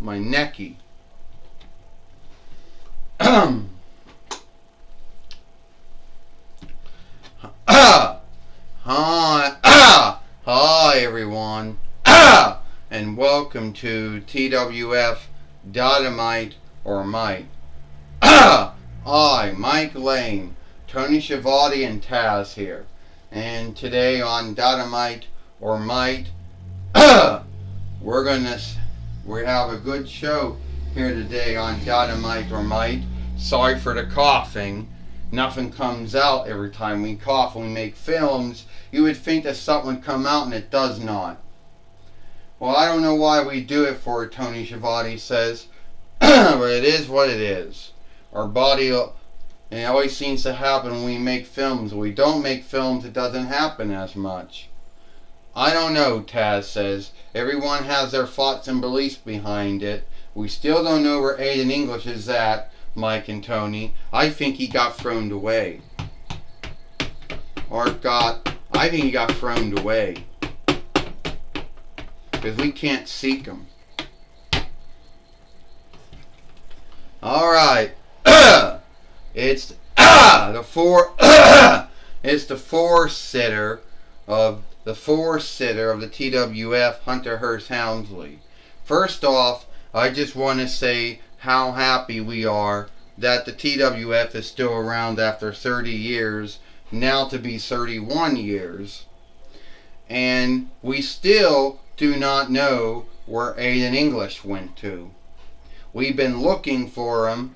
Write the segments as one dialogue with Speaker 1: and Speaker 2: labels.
Speaker 1: my necky. Hi everyone, and welcome to TWF Dynamite or Mite. I, Mike Lane, Tony Schiavone, and Taz here, and today on Dynamite or Mite, we have a good show here today on Dynamite or Mite. Sorry for the coughing. Nothing comes out every time we cough when we make films. You would think that something would come out and it does not. Well, I don't know why we do it for it, Tony Schiavone says, but it is what it is. Our body, it always seems to happen when we make films. When we don't make films, it doesn't happen as much. I don't know, Taz says. Everyone has their thoughts and beliefs behind it. We still don't know where Aiden English is at, Mike and Tony. I think he got thrown away. I think he got thrown away. Because we can't seek him. Alright. It's the four-sitter of the TWF, Hunter Hearst Houndsley. First off, I just want to say how happy we are that the TWF is still around after 30 years, now to be 31 years. And we still do not know where Aiden English went to. We've been looking for him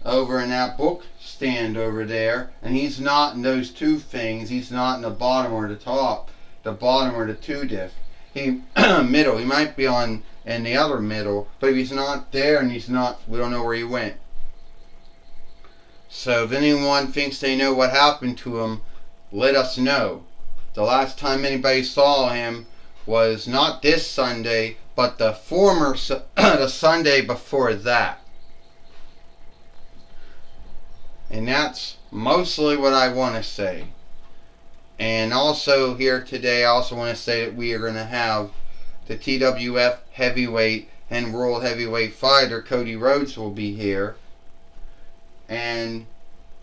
Speaker 1: over in that book stand over there, and he's not in those two things. He's not in the bottom or the top, the bottom or the two diff. He middle. He might be in the other middle, but if he's not there and we don't know where he went. So if anyone thinks they know what happened to him, let us know. The last time anybody saw him was not this Sunday, but the Sunday before that. And that's mostly what I want to say. And also here today, I also want to say that we are going to have the TWF heavyweight and world heavyweight fighter Cody Rhodes will be here. And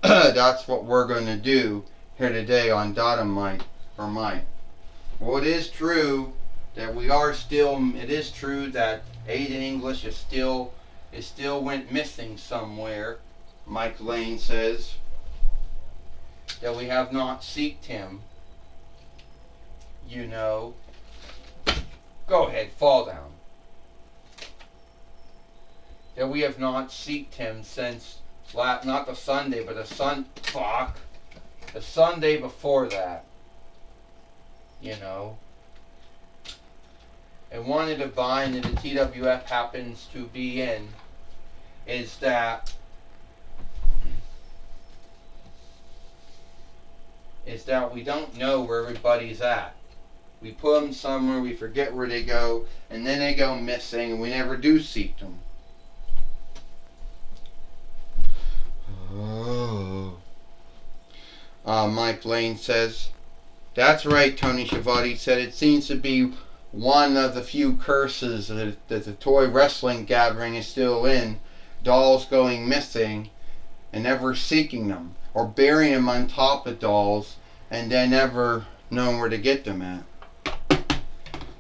Speaker 1: that's what we're going to do here today on Dynamite or Mite. Well, it is true that it is true that Aiden English is still went missing somewhere. Mike Lane says that we have not seeked him. You know. Go ahead, fall down. That we have not seeked him since not the Sunday, but the Sunday before that. You know. And one of the bind that the TWF happens to be in is that we don't know where everybody's at. We put them somewhere, we forget where they go, and then they go missing, and we never do seek them. Mike Lane says, that's right, Tony Schiavone said. It seems to be one of the few curses that the toy wrestling gathering is still in. Dolls going missing and never seeking them, or burying them on top of dolls and then never knowing where to get them at.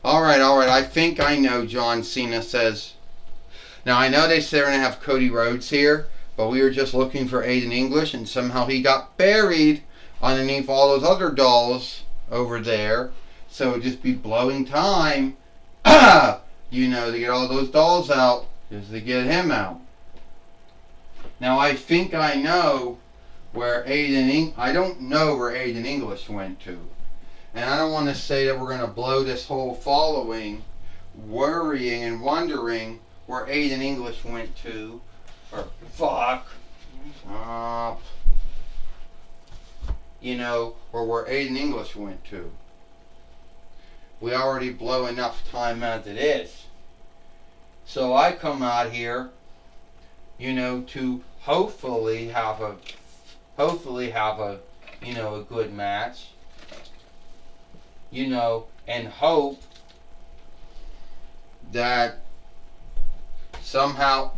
Speaker 1: Alright, I think I know, John Cena says. Now I know they say they're going to have Cody Rhodes here, but we were just looking for Aiden English and somehow he got buried underneath all those other dolls over there. So it'd just be blowing time, you know, to get all those dolls out, just to get him out. Now I think I know where I don't know where Aiden English went to. And I don't want to say that we're going to blow this whole following worrying and wondering where Aiden English went to. You know, or where Aiden English went to. We already blow enough time as it is. So I come out here, you know, to hopefully have a you know, a good match. You know, and hope that somehow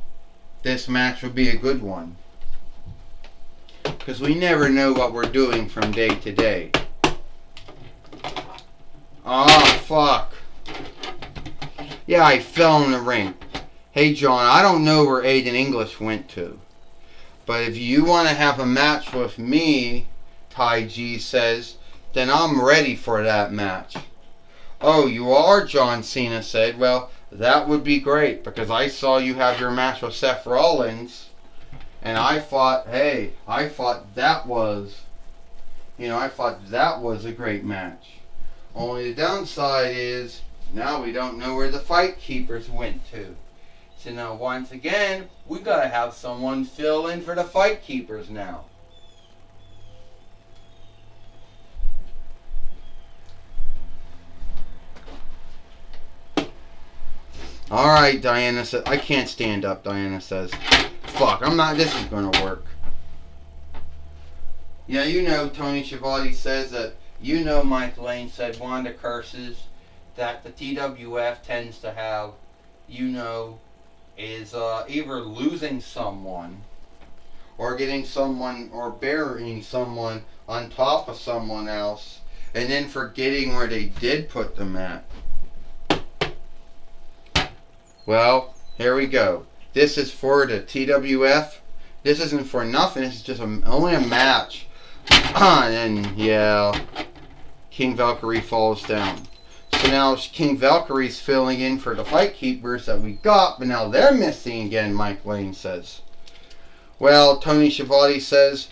Speaker 1: this match would be a good one. Because we never know what we're doing from day to day. Oh, fuck. Yeah, I fell in the ring. Hey, John, I don't know where Aiden English went to. But if you want to have a match with me, Tai G says, then I'm ready for that match. Oh, you are? John Cena said. Well, that would be great, because I saw you have your match with Seth Rollins. And I thought, hey, I thought that was a great match. Only the downside is, now we don't know where the Fight Keepers went to. So now, once again, we gotta have someone fill in for the Fight Keepers now. Alright, Diana says. I can't stand up, Diana says. Fuck, this is gonna work. Yeah, you know, Tony Schiavone says that, you know, Mike Lane said one of the curses that the TWF tends to have, you know, is either losing someone, or getting someone, or burying someone on top of someone else, and then forgetting where they did put them at. Well, here we go. This is for the TWF. This isn't for nothing. This is just only a match. And yeah, King Valkyrie falls down. So now King Valkyrie's filling in for the Fight Keepers that we got, but now they're missing again, Mike Lane says. Well, Tony Schiavone says,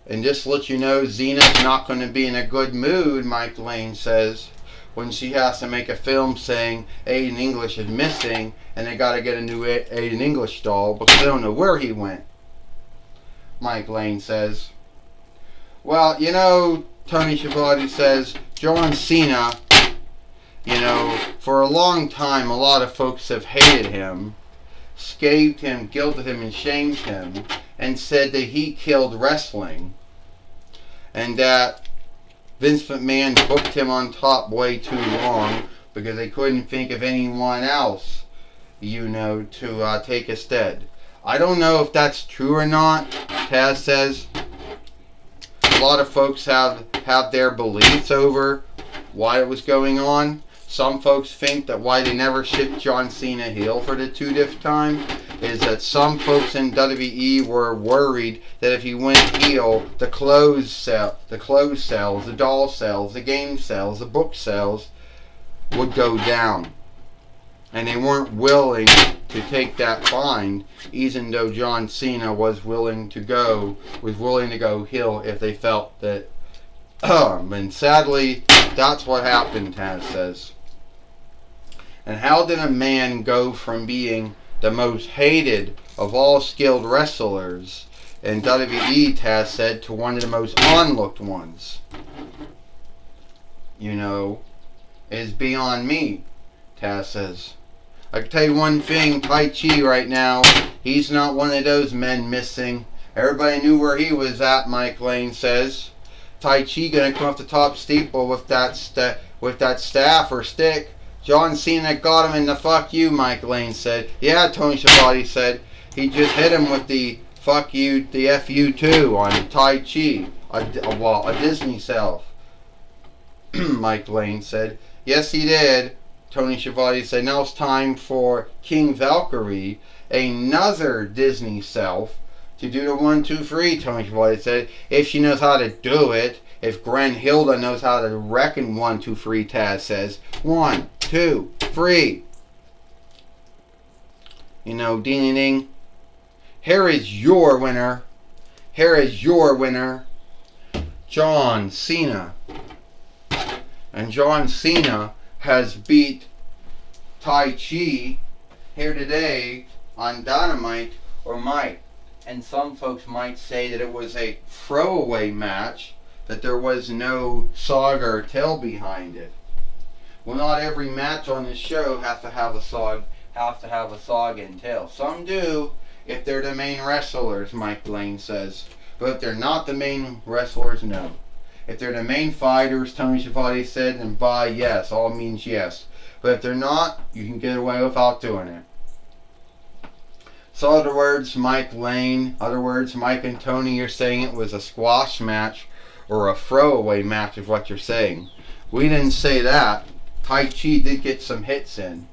Speaker 1: and just to let you know, Xena's not going to be in a good mood, Mike Lane says, when she has to make a film saying Aiden English is missing, and they got to get a new Aiden English doll because they don't know where he went, Mike Lane says. Well, you know, Tony Schiavone says, John Cena, you know, for a long time a lot of folks have hated him, scathed him, guilted him, and shamed him, and said that he killed wrestling, and that Vince McMahon booked him on top way too long because they couldn't think of anyone else, you know, to take his stead. I don't know if that's true or not, Taz says. A lot of folks have their beliefs over why it was going on. Some folks think that why they never shipped John Cena heel for the 2nd time is that some folks in WWE were worried that if he went heel, the clothes sales, the doll sales, the game sales, the book sales would go down. And they weren't willing to take that fine, even though John Cena was willing to go heel if they felt that. And sadly, that's what happened, Taz says. And how did a man go from being the most hated of all skilled wrestlers in WWE, Taz said, to one of the most onlooked ones? You know, is beyond me, Taz says. I can tell you one thing, Tai Chi right now, he's not one of those men missing. Everybody knew where he was at, Mike Lane says. Tai Chi gonna come off the top steeple with that staff or stick. John Cena got him in the fuck you, Mike Lane said. Yeah, Tony Schiavone said. He just hit him with the fuck you, the FU too on Tai Chi. A Disney self. Mike Lane said. Yes, he did. Tony Schiavone said. Now it's time for King Valkyrie, another Disney self, to do the 1, 2, 3, Tony Schiavone said. If she knows how to do it. If Hilda knows how to reckon 1, 2, 3, Taz says. 1, 2, 3. You know, ding ding ding. Here is your winner. Here is your winner, John Cena. And John Cena has beat Tai Chi here today on Dynamite or Mike. And some folks might say that it was a throwaway match, that there was no saga or tell behind it. Well, not every match on this show has to have a saga and tell. Some do if they're the main wrestlers, Mike Lane says. But if they're not the main wrestlers, no. If they're the main fighters, Tony Schiavone said, then by yes, all means yes. But if they're not, you can get away without doing it. So other words, Mike Lane, other words, Mike and Tony, you're saying it was a squash match or a throwaway match is what you're saying. We didn't say that. Tai Chi did get some hits in.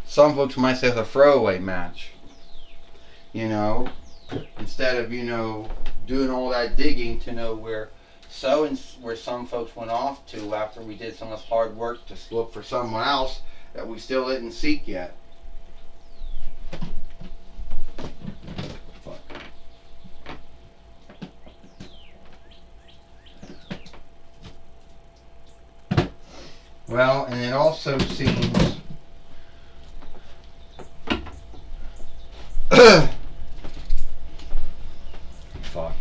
Speaker 1: Some folks might say it's a throwaway match. You know, instead of, doing all that digging to know where some folks went off to after we did some of this hard work to look for someone else that we still didn't seek yet. Well, and it also seems fuck.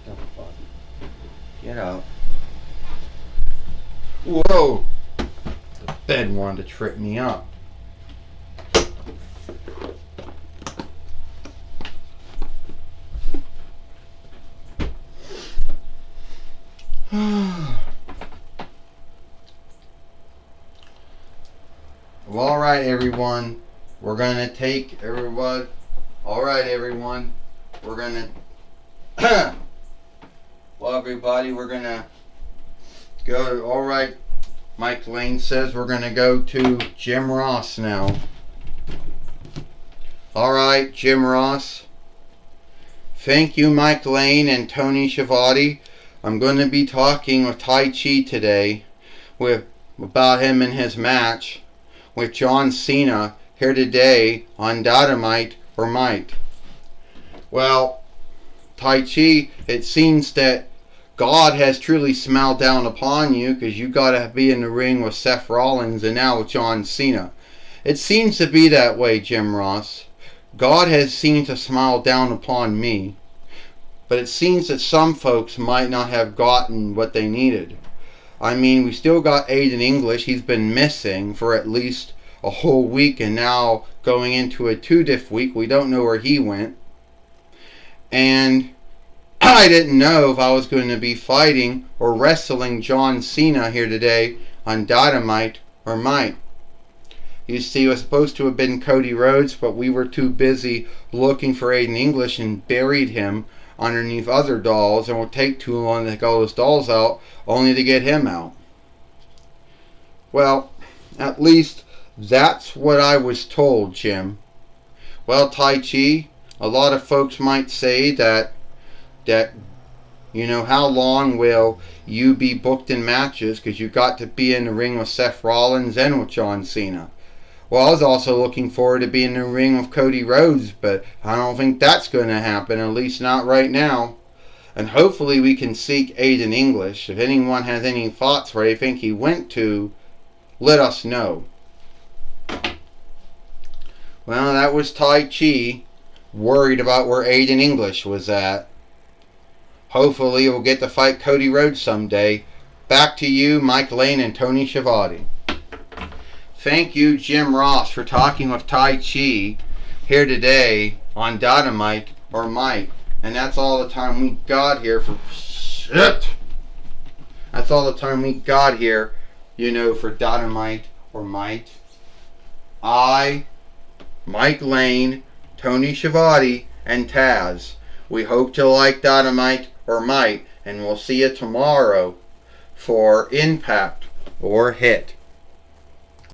Speaker 1: Oh, fuck. Get out. Whoa! The bed wanted to trip me up. Well, alright everyone, we're gonna take everyone. Alright everyone, we're gonna well everybody, we're gonna go. Alright, Mike Lane says we're gonna go to Jim Ross now. Alright, Jim Ross. Thank you, Mike Lane and Tony Schiavone. I'm going to be talking with Tai Chi today about him and his match with John Cena here today on Dynamite or Might. Well, Tai Chi, it seems that God has truly smiled down upon you because you got to be in the ring with Seth Rollins and now with John Cena. It seems to be that way, Jim Ross. God has seemed to smile down upon me. But it seems that some folks might not have gotten what they needed. I mean, we still got Aiden English. He's been missing for at least a whole week and now going into a 2-diff week. We don't know where he went. And I didn't know if I was going to be fighting or wrestling John Cena here today on Dynamite or Might. You see, it was supposed to have been Cody Rhodes, but we were too busy looking for Aiden English and buried him underneath other dolls, and it will take too long to take all those dolls out only to get him out. Well, at least that's what I was told, Jim. Well, Tai Chi, a lot of folks might say that how long will you be booked in matches because you got to be in the ring with Seth Rollins and with John Cena. Well, I was also looking forward to being in the ring with Cody Rhodes, but I don't think that's going to happen, at least not right now. And hopefully we can seek Aiden English. If anyone has any thoughts where they think he went to, let us know. Well, that was Tai Chi, worried about where Aiden English was at. Hopefully we'll get to fight Cody Rhodes someday. Back to you, Mike Lane and Tony Schiavone. Thank you, Jim Ross, for talking with Tai Chi here today on Dynamite or Might. And that's all the time we got here for shit. That's all the time we got here, for Dynamite or Might. I, Mike Lane, Tony Schiavone, and Taz. We hope you like Dynamite or Might, and we'll see you tomorrow for Impact or Hit.